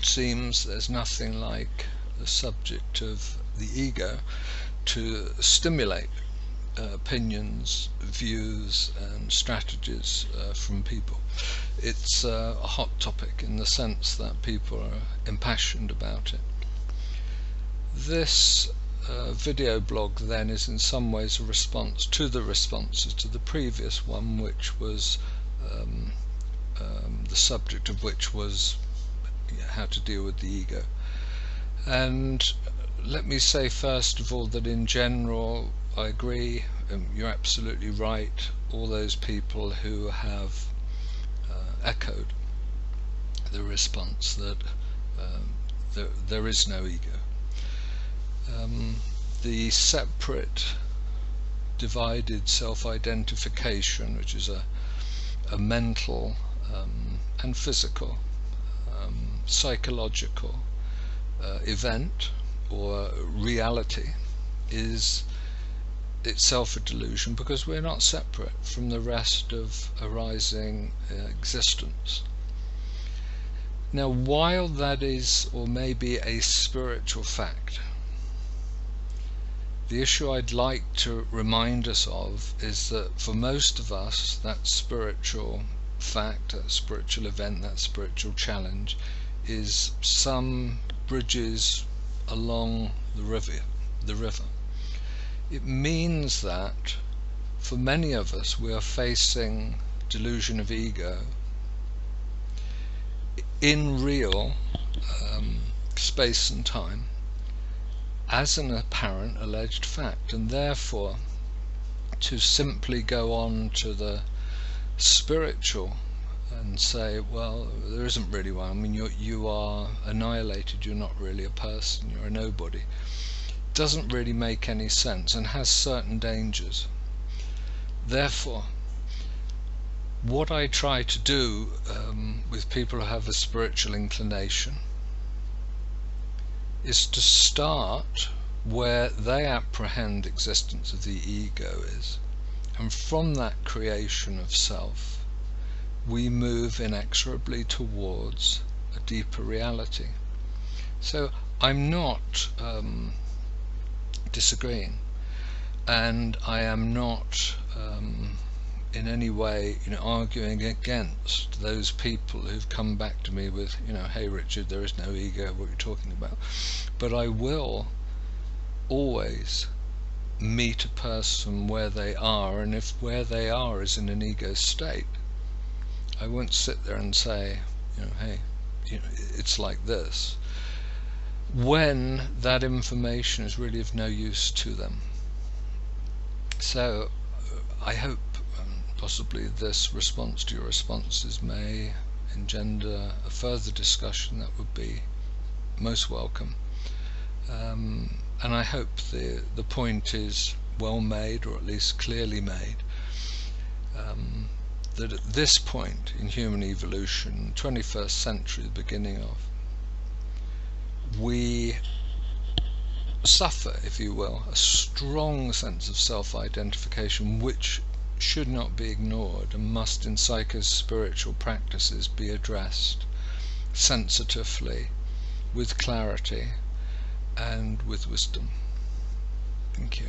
seems there's nothing like the subject of the ego to stimulate opinions, views and strategies from people. It's a hot topic in the sense that people are impassioned about it. This video blog then is in some ways a response to the responses to the previous one, which was the subject of which was how to deal with the ego. And let me say first of all that in general I agree, you're absolutely right, all those people who have echoed the response that there is no ego. The separate divided self-identification, which is a mental and physical, psychological event or reality, is itself a delusion, because we're not separate from the rest of arising existence. Now, while that is or may be a spiritual fact, the issue I'd like to remind us of is that for most of us, that spiritual fact, that spiritual event, that spiritual challenge is some bridges along the river. It means that for many of us we are facing delusion of ego in real space and time as an apparent alleged fact, and therefore to simply go on to the spiritual and say, well, there isn't really one, I mean you are annihilated, you're not really a person, you're a nobody, doesn't really make any sense and has certain dangers. Therefore, what I try to do with people who have a spiritual inclination is to start where they apprehend existence of the ego is, and from that creation of self we move inexorably towards a deeper reality. So I'm not disagreeing, and I am not in any way arguing against those people who've come back to me with, hey Richard, there is no ego, what you're talking about. But I will always meet a person where they are, and if where they are is in an ego state, I won't sit there and say, hey, it's like this, when that information is really of no use to them. So I hope possibly this response to your responses may engender a further discussion that would be most welcome. And I hope the point is well made, or at least clearly made, that at this point in human evolution, 21st century, the beginning of, we suffer, if you will, a strong sense of self-identification which should not be ignored and must in psycho-spiritual practices be addressed sensitively, with clarity and with wisdom. Thank you.